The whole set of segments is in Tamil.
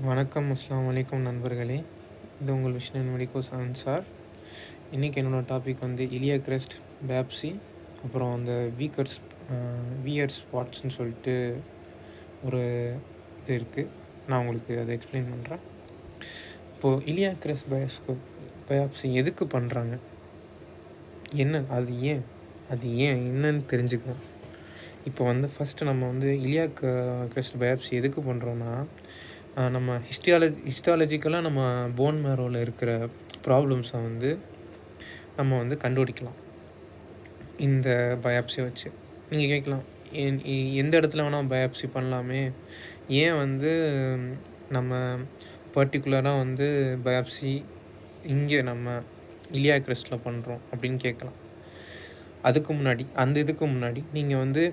வணக்கம், அஸ்ஸலாமு அலைக்கும் நண்பர்களே. இது உங்கள் மெடிக்கோஸ் அன்சார். இன்றைக்கி என்னோடய டாபிக் வந்து இலியாக் கிரெஸ்ட், biopsy, அப்புறம் அந்த வியர் ஸ்பாட்ஸ்ன்னு சொல்லிட்டு ஒரு இது இருக்குது. நான் உங்களுக்கு அதை எக்ஸ்பிளைன் பண்ணுறேன். இப்போது இலியாக் கிரெஸ்ட் பயாப்சி எதுக்கு பண்ணுறாங்க, என்ன அது ஏன் என்னன்னு தெரிஞ்சுக்கணும். இப்போ வந்து ஃபஸ்ட்டு நம்ம வந்து இலியாக் கிரெஸ்ட் பயாப்சி எதுக்கு பண்ணுறோன்னா, நம்ம ஹிஸ்டாலஜிக்கலாக நம்ம போன் மேரோவில் இருக்கிற ப்ராப்ளம்ஸை வந்து நம்ம வந்து கண்டுபிடிக்கலாம் இந்த பயாப்சியை வச்சு. நீங்கள் கேட்கலாம், எந்த இடத்துல வேணால் பயாப்சி பண்ணலாமே, ஏன் வந்து நம்ம பர்டிகுலராக வந்து பயாப்சி இங்கே நம்ம இலியாக் கிரெஸ்ட்டில் பண்ணுறோம் அப்படின்னு கேட்கலாம். இதுக்கு முன்னாடி நீங்கள் வந்து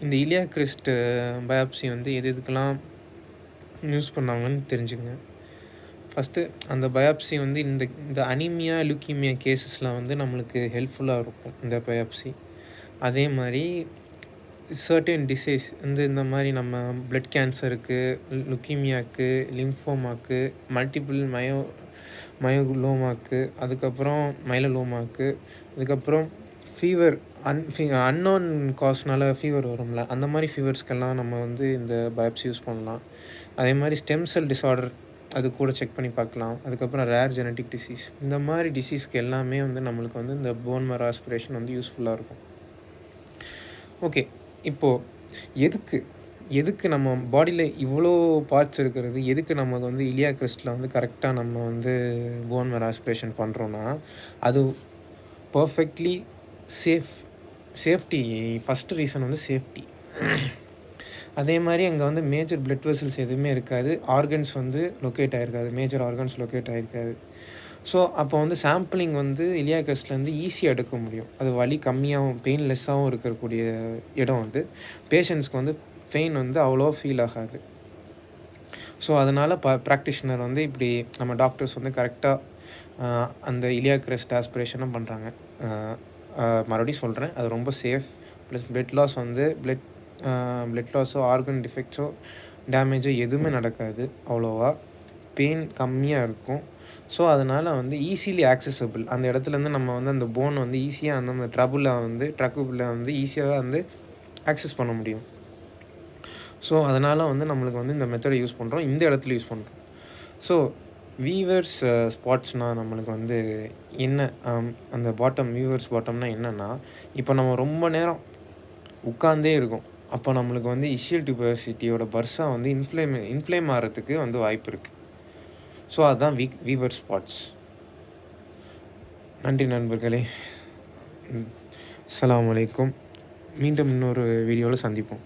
இந்த இலியாக் கிரெஸ்ட் பயாப்சி வந்து எதுக்கெல்லாம் யூஸ் பண்ணாங்கன்னு தெரிஞ்சுக்கங்க. ஃபஸ்ட்டு அந்த பயாப்சி வந்து இந்த அனீமியா, லுக்கீமியா கேஸஸில் வந்து நம்மளுக்கு ஹெல்ப்ஃபுல்லாக இருக்கும் இந்த பயாப்சி. அதே மாதிரி சர்டன் டிசீஸ் இந்த மாதிரி நம்ம பிளட் கேன்சருக்கு, லுக்கீமியாவுக்கு, லிம்ஃபோமாக்கு, மல்டிபிள் மயோலோமாக்கு, அதுக்கப்புறம் மைலலோமாக்கு, அதுக்கப்புறம் ஃபீவர் அன்னோன் காஸ்னால் ஃபீவர் வரும்ல, அந்த மாதிரி ஃபீவர்ஸ்க்கெல்லாம் நம்ம வந்து இந்த பயாப்சி யூஸ் பண்ணலாம். அதே மாதிரி ஸ்டெம் செல் டிஸார்டர் அது கூட செக் பண்ணி பார்க்கலாம். அதுக்கப்புறம் ரேர் ஜெனட்டிக் டிசீஸ், இந்த மாதிரி டிசீஸ்க்கு எல்லாமே வந்து நம்மளுக்கு வந்து இந்த போன் மேரோ ஆஸ்பிரேஷன் வந்து யூஸ்ஃபுல்லாக இருக்கும். ஓகே, இப்போது எதுக்கு நம்ம பாடியில் இவ்வளோ பார்ட்ஸ் இருக்கிறது, எதுக்கு நமக்கு வந்து இலியாக் கிரெஸ்ட்டில் வந்து கரெக்டாக நம்ம வந்து போன் மேரோ ஆஸ்பிரேஷன் பண்ணுறோன்னா, அது பர்ஃபெக்ட்லி சேஃப்டி. ஃபஸ்ட்டு ரீசன் வந்து சேஃப்டி. அதே மாதிரி அங்கே வந்து மேஜர் பிளட் வெசல்ஸ் எதுவுமே இருக்காது, ஆர்கன்ஸ் வந்து லொக்கேட் ஆகிருக்காது, மேஜர் ஆர்கன்ஸ் லொக்கேட் ஆகிருக்காது. ஸோ அப்போ வந்து சாம்பிளிங் வந்து இலியாக் கிரெஸ்ட்லேருந்து ஈஸியாக எடுக்க முடியும். அது வலி கம்மியாகவும் பெயின்லெஸ்ஸாகவும் இருக்கக்கூடிய இடம் வந்து பேஷண்ட்ஸ்க்கு வந்து பெயின் வந்து அவ்வளோ ஃபீல் ஆகாது. ஸோ அதனால் ப்ராக்டிஷனர் வந்து இப்படி நம்ம டாக்டர்ஸ் வந்து கரெக்டாக அந்த இலியாக் கிரெஸ்ட் ஆஸ்பிரேஷனும் பண்ணுறாங்க. மறுபடியும் சொல்கிறேன், அது ரொம்ப சேஃப். ப்ளஸ் பிளட் லாஸோ ஆர்கன் டிஃபெக்ட்ஸோ டேமேஜோ எதுவுமே நடக்காது, அவ்வளோவா பெயின் கம்மியாக இருக்கும். ஸோ அதனால் வந்து ஈஸிலி ஆக்சசபிள். அந்த இடத்துலேருந்து நம்ம வந்து அந்த போன் வந்து ஈஸியாக அந்த ட்ரக்குபில் வந்து ஈஸியாக வந்து ஆக்சஸ் பண்ண முடியும். ஸோ அதனால் வந்து நம்மளுக்கு வந்து இந்த மெத்தடை யூஸ் பண்ணுறோம், இந்த இடத்துல யூஸ் பண்ணுறோம். ஸோ வீவர்ஸ் ஸ்பாட்ஸ்னால் நம்மளுக்கு வந்து என்ன, அந்த வீவர்ஸ் பாட்டம்னால் என்னென்னா, இப்போ நம்ம ரொம்ப நேரம் உட்கார்ந்தே இருக்கும், அப்போ நம்மளுக்கு வந்து இஷியல் டியூபர்சிட்டியோட பர்ஸா வந்து இன்ஃப்ளேம் ஆகிறதுக்கு வந்து வாய்ப்பு இருக்குது. ஸோ அதுதான் வீவர் ஸ்பாட்ஸ். நன்றி நண்பர்களே. அஸ்ஸலாமு அலைக்கும். மீண்டும் இன்னொரு வீடியோவில் சந்திப்போம்.